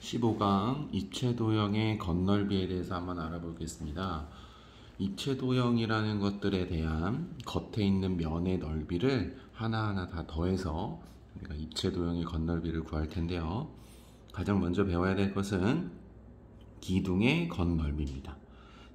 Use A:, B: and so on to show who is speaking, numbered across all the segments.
A: 15강 입체도형의 건널비에 대해서 한번 알아보겠습니다. 입체도형이라는 것들에 대한 겉에 있는 면의 넓이를 하나하나 다 더해서 우리가 입체도형의 건널비를 구할 텐데요. 가장 먼저 배워야 될 것은 기둥의 건널비입니다.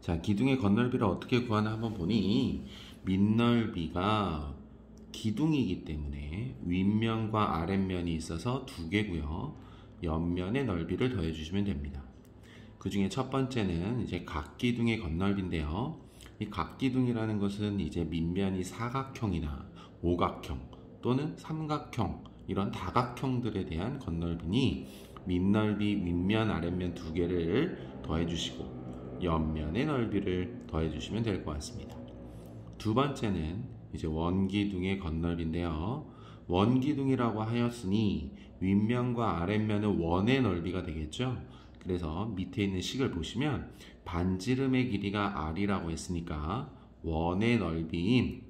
A: 자, 기둥의 건널비를 어떻게 구하나 한번 보니 밑넓이가 기둥이기 때문에 윗면과 아랫면이 있어서 두 개고요. 옆면의 넓이를 더해 주시면 됩니다. 그 중에 첫 번째는 이제 각기둥의 건널비인데요. 이 각기둥이라는 것은 이제 밑면이 사각형이나 오각형 또는 삼각형 이런 다각형들에 대한 건널비니 밑넓이 윗면 아랫면 두 개를 더해 주시고 옆면의 넓이를 더해 주시면 될 것 같습니다. 두 번째는 이제 원기둥의 건널비인데요. 원기둥이라고 하였으니 윗면과 아랫면은 원의 넓이가 되겠죠. 그래서 밑에 있는 식을 보시면 반지름의 길이가 r이라고 했으니까 원의 넓이인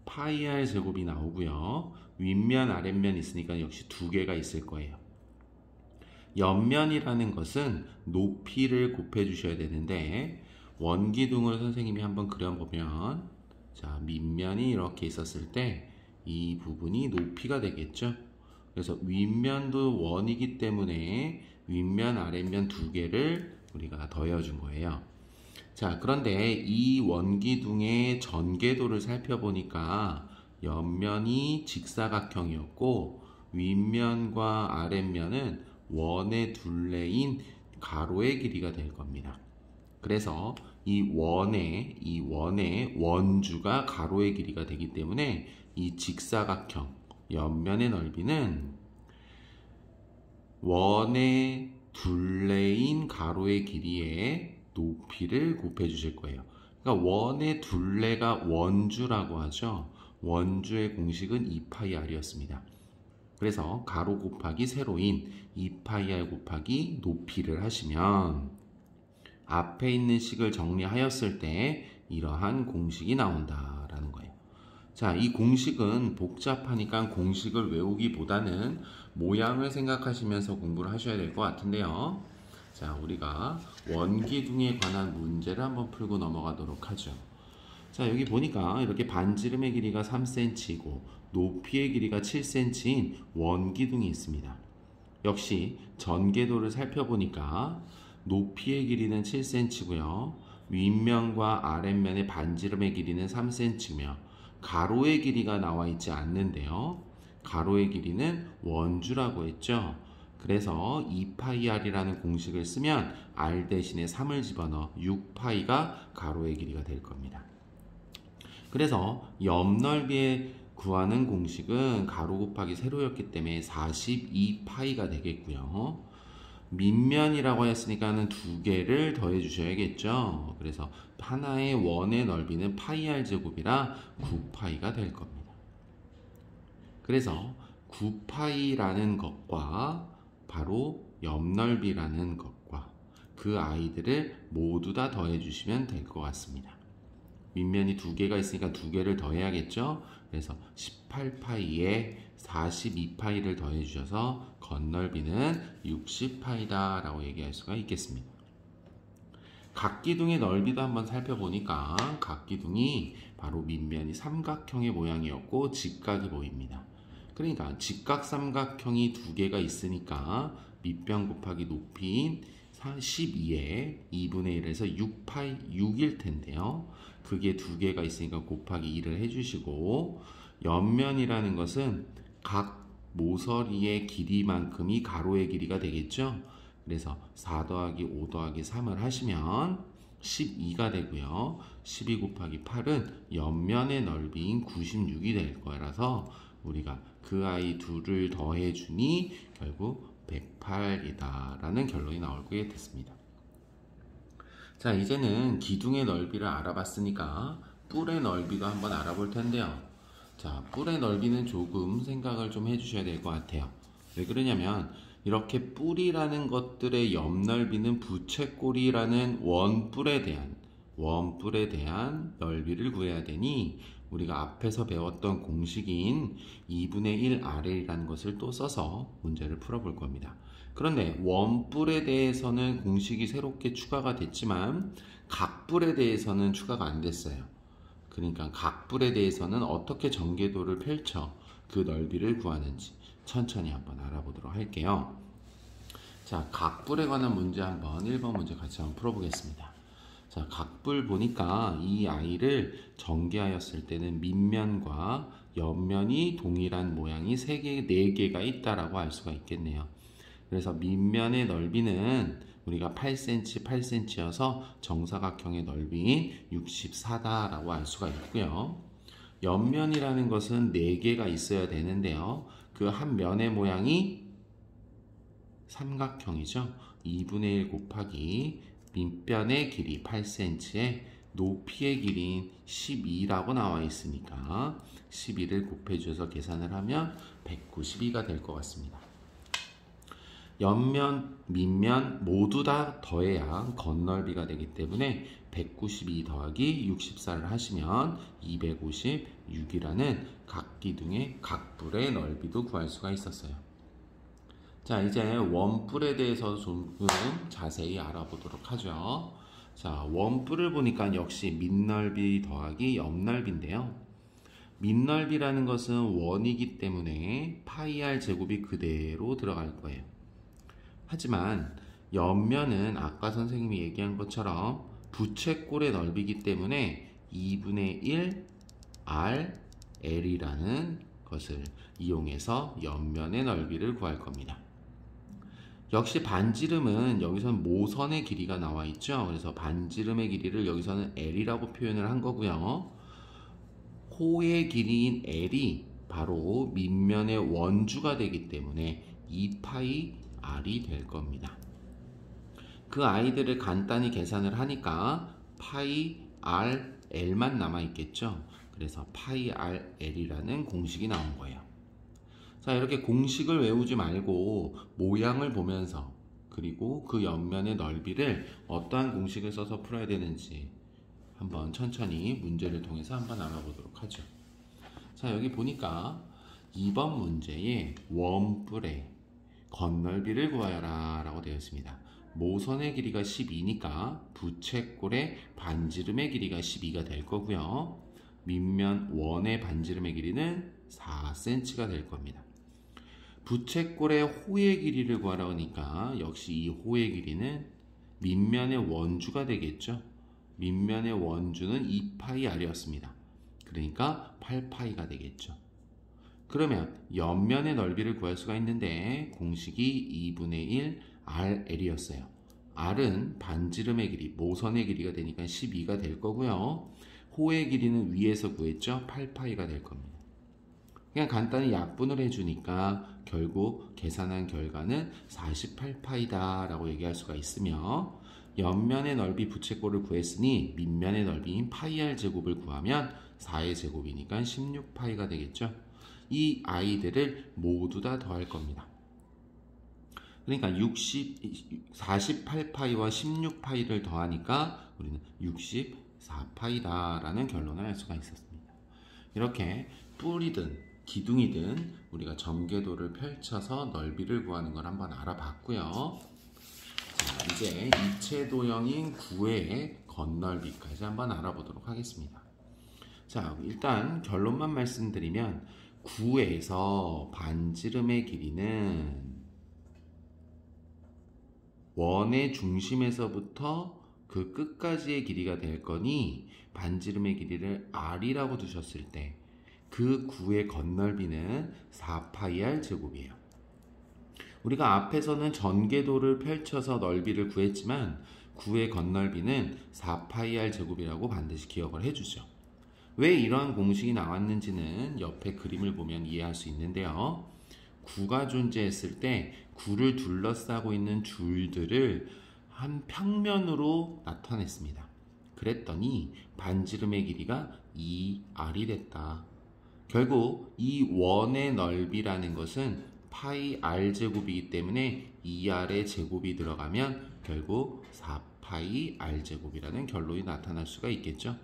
A: 파이 r 제곱이 나오고요. 윗면 아랫면 있으니까 역시 두 개가 있을 거예요. 옆면이라는 것은 높이를 곱해 주셔야 되는데 원기둥을 선생님이 한번 그려보면 자, 밑면이 이렇게 있었을 때 이 부분이 높이가 되겠죠. 그래서 윗면도 원이기 때문에 윗면 아랫면 두 개를 우리가 더해준 거예요. 자, 그런데 이 원기둥의 전개도를 살펴보니까 옆면이 직사각형이었고 윗면과 아랫면은 원의 둘레인 가로의 길이가 될 겁니다. 그래서 이 원의 원주가 가로의 길이가 되기 때문에 이 직사각형 옆면의 넓이는 원의 둘레인 가로의 길이의 높이를 곱해 주실 거예요. 그러니까 원의 둘레가 원주라고 하죠. 원주의 공식은 2파이r이었습니다. 그래서 가로 곱하기 세로인 2파이r 곱하기 높이를 하시면 앞에 있는 식을 정리하였을 때 이러한 공식이 나온다라는 거예요. 자, 이 공식은 복잡하니까 공식을 외우기보다는 모양을 생각하시면서 공부를 하셔야 될 것 같은데요. 자, 우리가 원기둥에 관한 문제를 한번 풀고 넘어가도록 하죠. 자, 여기 보니까 이렇게 반지름의 길이가 3cm이고 높이의 길이가 7cm인 원기둥이 있습니다. 역시 전개도를 살펴보니까 높이의 길이는 7cm고요. 윗면과 아랫면의 반지름의 길이는 3cm며 가로의 길이가 나와 있지 않는데요. 가로의 길이는 원주라고 했죠. 그래서 2파이r이라는 공식을 쓰면 r 대신에 3을 집어넣어 6파이가 가로의 길이가 될 겁니다. 그래서 옆넓이에 구하는 공식은 가로 곱하기 세로였기 때문에 42파이가 되겠고요. 밑면이라고 했으니까는 두 개를 더해 주셔야겠죠. 그래서 하나의 원의 넓이는 파이r 제곱이라 9파이가 될 겁니다. 그래서 9파이라는 것과 바로 옆넓이라는 것과 그 아이들을 모두 다 더해 주시면 될 것 같습니다. 밑면이 두 개가 있으니까 두 개를 더해야겠죠. 그래서 18파이에 42파이를 더해 주셔서 건널비는 60파이다 라고 얘기할 수가 있겠습니다. 각기둥의 넓이도 한번 살펴보니까 각기둥이 바로 밑면이 삼각형의 모양이었고 직각이 보입니다. 그러니까 직각삼각형이 두 개가 있으니까 밑변 곱하기 높이인 12에 2분의 1에서 6파이 6일 텐데요. 그게 두 개가 있으니까 곱하기 2를 해주시고 옆면이라는 것은 각 모서리의 길이만큼이 가로의 길이가 되겠죠. 그래서 4 더하기 5 더하기 3을 하시면 12가 되고요. 12 곱하기 8은 옆면의 넓이인 96이 될 거라서 우리가 그 아이 둘을 더해주니 결국 108이다 라는 결론이 나오게 됐습니다. 자, 이제는 기둥의 넓이를 알아봤으니까 뿔의 넓이도 한번 알아볼 텐데요. 자, 뿔의 넓이는 조금 생각을 좀 해주셔야 될 것 같아요. 왜 그러냐면 이렇게 뿔이라는 것들의 옆 넓이는 부채꼴이라는 원뿔에 대한 넓이를 구해야 되니 우리가 앞에서 배웠던 공식인 2분의 1 r이라는 것을 또 써서 문제를 풀어볼 겁니다. 그런데 원뿔에 대해서는 공식이 새롭게 추가가 됐지만 각뿔에 대해서는 추가가 안 됐어요. 그러니까 각뿔에 대해서는 어떻게 전개도를 펼쳐 그 넓이를 구하는지 천천히 한번 알아보도록 할게요. 자, 각뿔에 관한 문제 한번 1번 문제 같이 한번 풀어보겠습니다. 자, 각뿔 보니까 이 아이를 전개하였을 때는 밑면과 옆면이 동일한 모양이 4개가 있다라고 알 수가 있겠네요. 그래서 밑면의 넓이는 우리가 8cm, 8cm여서 정사각형의 넓이인 64다라고 알 수가 있고요. 옆면이라는 것은 4개가 있어야 되는데요. 그 한 면의 모양이 삼각형이죠. 2분의 1 곱하기 밑변의 길이 8cm에 높이의 길이인 12라고 나와 있으니까 12를 곱해주어서 계산을 하면 192가 될 것 같습니다. 옆면, 밑면 모두 다 더해야 겉넓이가 되기 때문에 192 더하기 64를 하시면 256이라는 각기둥의 각뿔의 넓이도 구할 수가 있었어요. 자, 이제 원뿔에 대해서 조금 자세히 알아보도록 하죠. 자, 원뿔을 보니까 역시 밑넓이 더하기 옆넓이인데요. 밑넓이라는 것은 원이기 때문에 파이 r 제곱이 그대로 들어갈 거예요. 하지만 옆면은 아까 선생님이 얘기한 것처럼 부채꼴의 넓이기 때문에 2분의 1 r l이라는 것을 이용해서 옆면의 넓이를 구할 겁니다. 역시 반지름은 여기서는 모선의 길이가 나와 있죠. 그래서 반지름의 길이를 여기서는 L이라고 표현을 한 거고요. 호의 길이인 L이 바로 밑면의 원주가 되기 때문에 2파이 R이 될 겁니다. 그 아이들을 간단히 계산을 하니까 파이 R L만 남아 있겠죠. 그래서 파이 R L이라는 공식이 나온 거예요. 자, 이렇게 공식을 외우지 말고 모양을 보면서 그리고 그 옆면의 넓이를 어떠한 공식을 써서 풀어야 되는지 한번 천천히 문제를 통해서 한번 알아보도록 하죠. 자, 여기 보니까 2번 문제에 원뿔의 겉넓이를 구하여라 라고 되어 있습니다. 모선의 길이가 12니까 부채꼴의 반지름의 길이가 12가 될 거고요. 밑면 원의 반지름의 길이는 4cm가 될 겁니다. 부채꼴의 호의 길이를 구하라 하니까 역시 이 호의 길이는 밑면의 원주가 되겠죠. 밑면의 원주는 2파이 r이었습니다. 그러니까 8파이가 되겠죠. 그러면 옆면의 넓이를 구할 수가 있는데 공식이 2분의 1 rl이었어요. r은 반지름의 길이, 모선의 길이가 되니까 12가 될 거고요. 호의 길이는 위에서 구했죠. 8파이가 될 겁니다. 그냥 간단히 약분을 해주니까 결국 계산한 결과는 48파이다 라고 얘기할 수가 있으며 옆면의 넓이 부채꼴을 구했으니 밑면의 넓이인 파이 r 제곱을 구하면 4의 제곱이니까 16파이가 되겠죠. 이 아이들을 모두 다 더할 겁니다. 그러니까 48파이와 16파이를 더하니까 우리는 64파이다 라는 결론을 할 수가 있었습니다. 이렇게 뿔이든 기둥이든 우리가 전개도를 펼쳐서 넓이를 구하는 걸 한번 알아봤고요. 자, 이제 입체도형인 구의 겉넓이까지 한번 알아보도록 하겠습니다. 자, 일단 결론만 말씀드리면 구에서 반지름의 길이는 원의 중심에서부터 그 끝까지의 길이가 될 거니 반지름의 길이를 r이라고 두셨을 때 그 구의 겉넓이는 4파이 r 제곱이에요. 우리가 앞에서는 전개도를 펼쳐서 넓이를 구했지만 구의 겉넓이는 4파이 r 제곱이라고 반드시 기억을 해주죠. 왜 이러한 공식이 나왔는지는 옆에 그림을 보면 이해할 수 있는데요. 구가 존재했을 때 구를 둘러싸고 있는 줄들을 한 평면으로 나타냈습니다. 그랬더니 반지름의 길이가 2r이 됐다. 결국 이 원의 넓이라는 것은 파이 r 제곱이기 때문에 2r의 제곱이 들어가면 결국 4파이 r 제곱이라는 결론이 나타날 수가 있겠죠.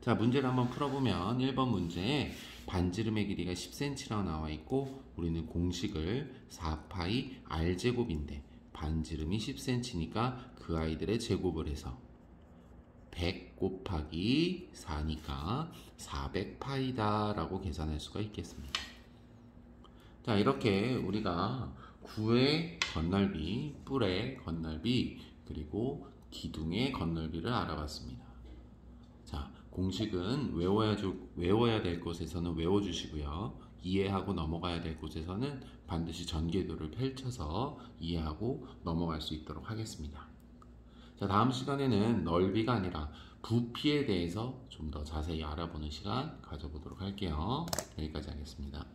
A: 자, 문제를 한번 풀어보면 1번 문제에 반지름의 길이가 10cm라고 나와 있고 우리는 공식을 4파이 r제곱인데 반지름이 10cm니까 그 아이들의 제곱을 해서 100 곱하기 4니까 400파이다 라고 계산할 수가 있겠습니다. 자, 이렇게 우리가 구의 건널비, 뿔의 건널비, 그리고 기둥의 건널비를 알아봤습니다. 자, 공식은 외워야 될 곳에서는 외워주시고요. 이해하고 넘어가야 될 곳에서는 반드시 전개도를 펼쳐서 이해하고 넘어갈 수 있도록 하겠습니다. 자, 다음 시간에는 넓이가 아니라 부피에 대해서 좀 더 자세히 알아보는 시간 가져보도록 할게요. 여기까지 하겠습니다.